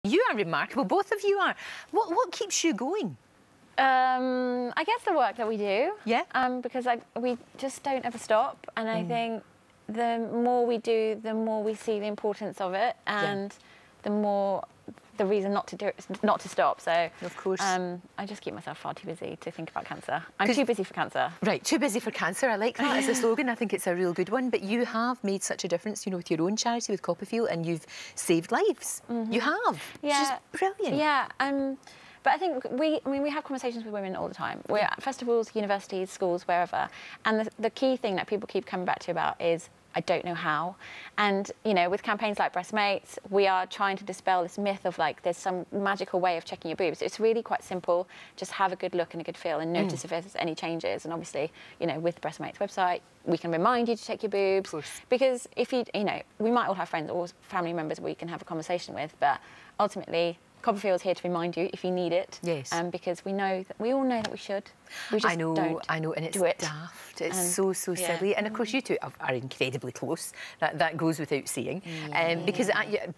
You are remarkable, both of you are. What keeps you going? I guess the work that we do. Yeah. Because we just don't ever stop, and I think the more we do, the more we see the importance of it, and the more the reason not to do it, not to stop. So of course, I just keep myself far too busy to think about cancer. I'm too busy for cancer. Right, too busy for cancer. I like that as a slogan. I think it's a real good one. But you have made such a difference, you know, with your own charity, with CoppaFeel, and you've saved lives. You have. Yeah, which is brilliant. Yeah. But I think we have conversations with women all the time. We're at festivals, universities, schools, wherever. And the key thing that people keep coming back to about is, I don't know how. And, you know, with campaigns like Breastmates, we are trying to dispel this myth of, like, there's some magical way of checking your boobs. It's really quite simple. Just have a good look and a good feel and notice if there's any changes. And obviously, you know, with Breastmates website, we can remind you to check your boobs. Of course. Because if you know, we might all have friends or family members we can have a conversation with, but ultimately, CoppaFeel is here to remind you if you need it. Yes. Because we all know that we should. We just don't. I know, and it's daft. It's so silly. And of course, you two are incredibly close. That goes without saying. Because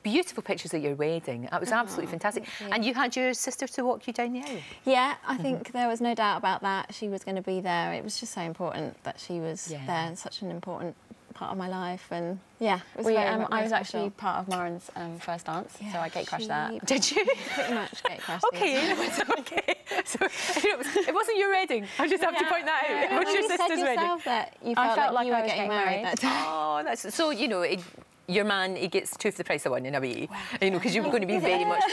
beautiful pictures at your wedding. That was absolutely fantastic. And you had your sister to walk you down the aisle. Yeah, I think there was no doubt about that. She was going to be there. It was just so important that she was there. Such an important part of my life, and yeah, it was I was actually part of Maren's first dance, so I gate crashed that. Did you? Pretty much gate crashed. Okay, okay. So it wasn't your wedding. I just have to point that out. It was your sister's wedding. That you felt like you were getting married that time. Oh, that's so. You know, your man, he gets two for the price of one in a way. Wow. You know, because you're going to be very much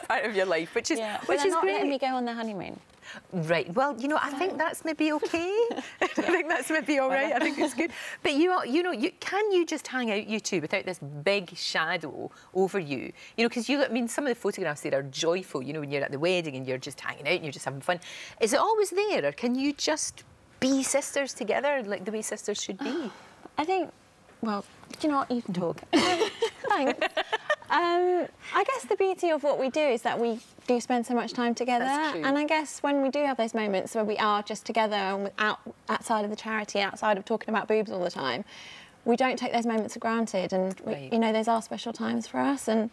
part of your life, which is great. Letting me go on the honeymoon. Right. Well, you know, I think that's maybe okay. I think that's maybe all right. I think it's good. But can you just hang out, you two, without this big shadow over you? You know, because I mean, some of the photographs there are joyful. You know, when you're at the wedding and you're just hanging out and you're just having fun. Is it always there, or can you just be sisters together, like the way sisters should be? I think. Well, do you know what? You can talk. Thanks. I guess the beauty of what we do is that we do spend so much time together. That's true. And I guess when we do have those moments where we are just together and outside of the charity, outside of talking about boobs all the time, we don't take those moments for granted. And, you know, those are special times for us. And,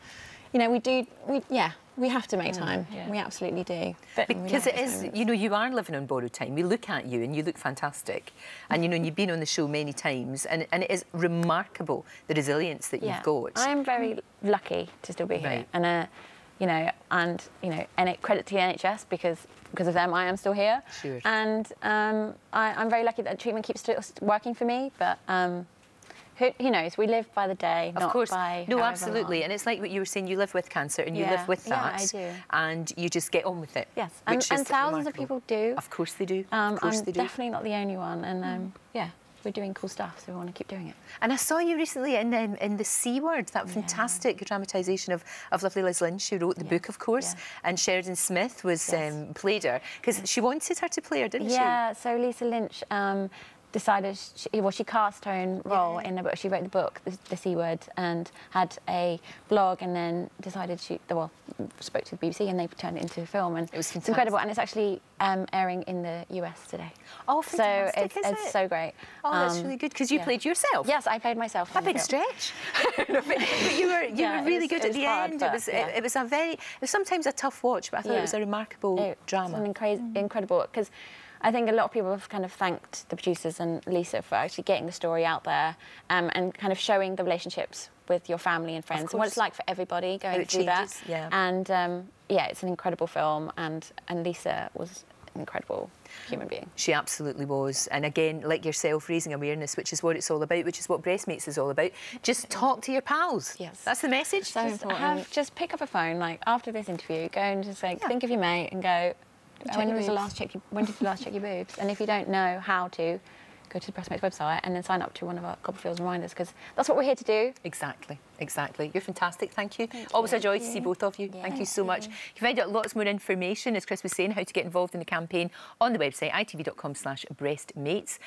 you know, we have to make time. We absolutely do. Because it is, you know, you are living on borrowed time. We look at you and you look fantastic. And, you know, you've been on the show many times. And it is remarkable, the resilience that you've got. I'm very lucky to still be here. And, you know, and credit to the NHS because of them, I am still here. Sure. And I'm very lucky that treatment keeps working for me. But who knows? We live by the day, not by No, absolutely. Long. And it's like what you were saying, you live with cancer and you live with that. Yeah, I do. And you just get on with it. Yes, and thousands of people do. Of course they do. I'm definitely not the only one. And yeah, we're doing cool stuff, so we want to keep doing it. And I saw you recently in the C Word, that fantastic dramatisation of lovely Liz Lynch, who wrote the book, of course, and Sheridan Smith was played her, because she wanted her to play her, didn't she? Yeah, so Lisa Lynch decided, she cast her own role in the book. She wrote the book, the C Word, and had a blog, and then decided spoke to the BBC, and they turned it into a film, and it was fantastic. It's incredible, and it's actually airing in the US today. Oh, fantastic! So it's so great. Oh, that's really good, because you played yourself. Yes, I played myself. A big stretch. But you were really good at the end. It was sometimes a tough watch, but I thought it was a remarkable drama. It was incredible, because I think a lot of people have kind of thanked the producers and Lisa for actually getting the story out there, and kind of showing the relationships with your family and friends and what it's like for everybody going through that. And it's an incredible film, and Lisa was an incredible human being. She absolutely was. And again, like yourself, raising awareness, which is what it's all about, which is what Breastmates is all about. Just talk to your pals. Yes. That's the message. So important. Just pick up a phone, like, after this interview, go and just think of your mate and go, when did you last check your boobs? And if you don't know how to, go to the Breastmates website and then sign up to one of our CoppaFeel's reminders, because that's what we're here to do. Exactly, exactly. You're fantastic, thank you. Always a joy to see both of you. Thank you so much. You can find out lots more information, as Kris was saying, how to get involved in the campaign on the website, itv.com/breastmates.